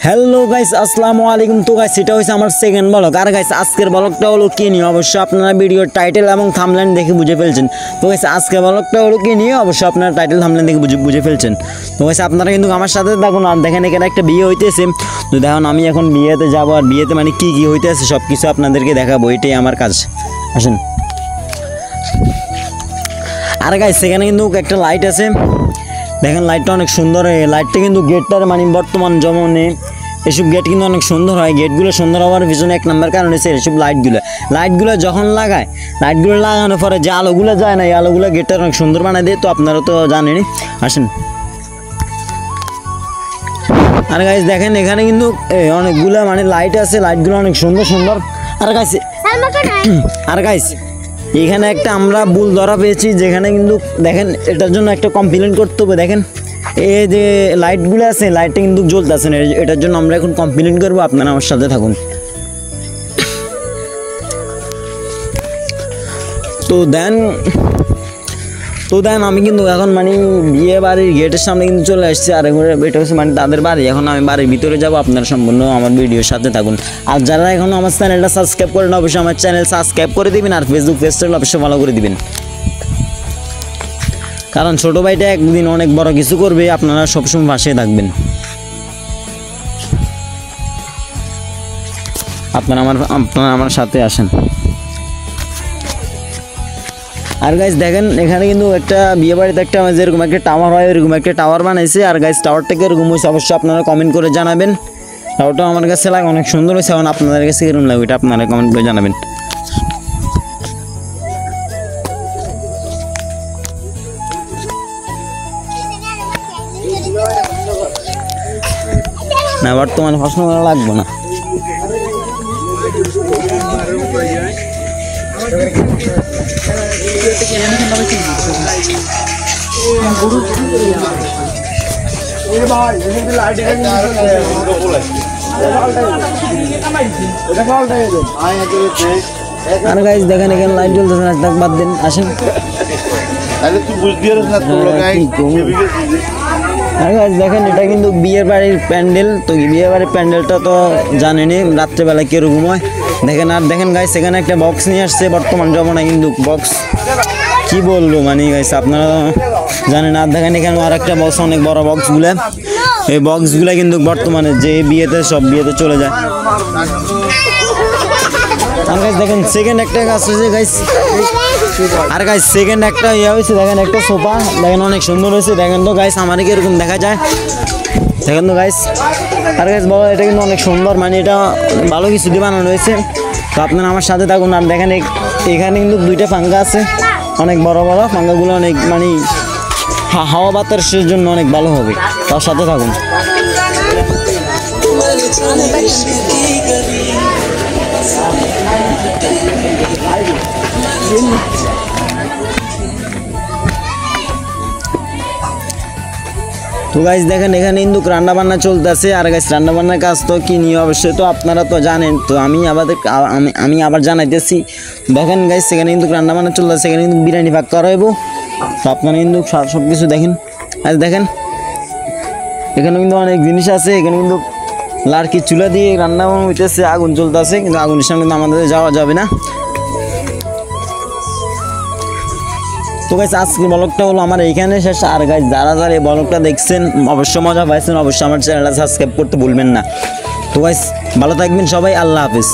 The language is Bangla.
হ্যালো গাইস, আসসালামু আলাইকুম। তো গাইস, এটা হচ্ছে আমার সেকেন্ড ব্লগ। আর গাইস, আজকের ব্লগটা হলো কি নিয়ে অবশ্যই আপনারা ভিডিওর টাইটেল এবং থাম্বনেল দেখে বুঝে ফেলছেন। তো গাইস, আজকের ব্লগটা হলো কি নিয়ে অবশ্যই আপনারা টাইটেল থাম্বনেল দেখে বুঝে ফেলছেন। তো গাইস, আপনারা কিন্তু আমার সাথে থাকুন। আর দেখেন এখানে একটা বিয়ে হইতেছে। তো দেখুন আমি এখন বিয়েতে যাবো, আর বিয়েতে মানে কি কি হইতেছে সব কিছু আপনাদেরকে দেখাবো, এটাই আমার কাজ। আসেন। আর গাইস, সেখানে কিন্তু একটা লাইট আছে, দেখেন লাইটটা অনেক সুন্দর। লাইটটা কিন্তু গেটটার মানে বর্তমান জমানে এসব গেট কিন্তু অনেক সুন্দর হয়। গেটগুলো সুন্দর হওয়ার পিছনে এক নম্বর কারণ হচ্ছে এসব লাইটগুলো যখন লাগায়, লাইটগুলো লাগানোর পরে যে আলোগুলো যায় না, এই আলোগুলো গেটটা অনেক সুন্দর বানায় দেয়। তো আপনারা তো জানেনই। আসেন। আর গাইস দেখেন এখানে কিন্তু অনেকগুলো মানে লাইট আছে, লাইটগুলো অনেক সুন্দর সুন্দর। আর গাইস এখানে একটা আমরা ভুল ধরা পেয়েছি, যেখানে কিন্তু দেখেন এটার জন্য একটা কমপ্লেন করতে হবে। দেখেন এই যে লাইটগুলো আছে, লাইটটা কিন্তু জ্বলতেছে না, এটার জন্য আমরা এখন কমপ্লেন করবো। আপনারা আমার সাথে থাকুন। তো দেন আমি কিন্তু এখন মানে বিয়ে বাড়ির গেটের সামনে কিন্তু চলে আসছি। আর এটা হচ্ছে মানে তাদের বাড়ি। এখন আমি বাড়ির ভিতরে যাবো। আপনারা সম্পূর্ণ আমার ভিডিওর সাথে থাকুন। আর যারা এখনও আমার চ্যানেলটা সাবস্ক্রাইব করেন, অবশ্যই আমার চ্যানেল সাবস্ক্রাইব করে দিবেন। আর ফেসবুক পেজটা অবশ্যই ফলো করে দিবেন, কারণ ছোটো ভাইটা একদিন অনেক বড় কিছু করবে। আপনারা সবসময় পাশে থাকবেন। আপনারা আমার সাথে আসেন। আর গাইস দেখেন এখানে কিন্তু একটা বিয়ে বাড়িতে একটা যেরকম একটা টাওয়ার হয়, এরকম একটা টাওয়ার বানাইছে। আর গাইস টাওয়ারটাকে এরকম হয়েছে, অবশ্যই আপনারা কমেন্ট করে জানাবেন। টাওয়ারটা আমার কাছে লাগে অনেক সুন্দর হয়েছে। এখন আপনাদের কাছে এরকম লাগে, এটা আপনারা কমেন্ট করে জানাবেন। না বর্তমানে প্রশ্ন করা লাগবে না। আর গাইস দেখেন এখানে লাইট জ্বলতেছে না, বাদ দিন। আসেন। আর গাইস দেখেন এটা কিন্তু বিয়ের বাড়ির প্যান্ডেল। তো বিয়ের বাড়ির প্যান্ডেলটা তো জানেনই রাত্রেবেলা কীরকম হয়। দেখেন আর দেখেন গাইস এখানে একটা বক্স নিয়ে আসছে। বর্তমান জমানায় কিন্তু বক্স কি বলবো মানে গাইস আপনারা জানেন। আর দেখেন এখানে আর একটা বক্স, অনেক বড় বক্সগুলো। এই বক্সগুলো কিন্তু বর্তমানে যে বিয়েতে সব বিয়েতে চলে যায়। আর গাইস দেখেন সেকেন্ড একটা কাজ হয়েছে গাইস। আর গাইস সেকেন্ড একটা ইয়ে হয়েছে, দেখেন একটা সোফা, দেখেন অনেক সুন্দর হয়েছে। দেখেন তো গাইস আমার কি এরকম দেখা যায়, দেখেন তো গাইস। আর গাইস বলো এটা কিন্তু অনেক সুন্দর, মানে এটা ভালো কিছু দিয়ে বানানো হয়েছে। তো আপনারা আমার সাথে থাকুন। আর দেখেন এখানে কিন্তু দুইটা পাঙ্খা আছে, অনেক বড় বড় পাঙ্খাগুলো, অনেক মানে হাওয়া বাতাসের জন্য অনেক ভালো হবে। তার সাথে থাকুন। তো গাইস দেখেন এখানে কিন্তু রান্না বান্না চলতেছে। আর গাইস রান্না বান্নার কাজ তো কি নিয়ে অবশ্যই তো আপনারা তো জানেন। তো আমি আবার জানাইতেছি। দেখেন গাইস সেখানে কিন্তু রান্না বান্না চলতেছে, সেখানে কিন্তু বিরিয়ানি ভাগ করা হইব। তো আপনারা কিন্তু সব কিছু দেখেন। আজ দেখেন এখানে কিন্তু অনেক জিনিস আছে। এখানে কিন্তু লাড়কি চুলা দিয়ে রান্না হইতেছে, আগুন চলতেছে, কিন্তু আগুনের সামনে কিন্তু আমাদের যাওয়া যাবে না। তো গাইস আজকের ব্লগটা হলো আমার এইখানে শেষ। আর গাইস যারা এই ব্লগটা দেখছেন অবশ্যই মজা পাইছেন, অবশ্যই আমার চ্যানেলটা সাবস্ক্রাইব করতে ভুলবেন না। তো গাইস ভালো থাকবেন সবাই, আল্লাহ হাফেজ।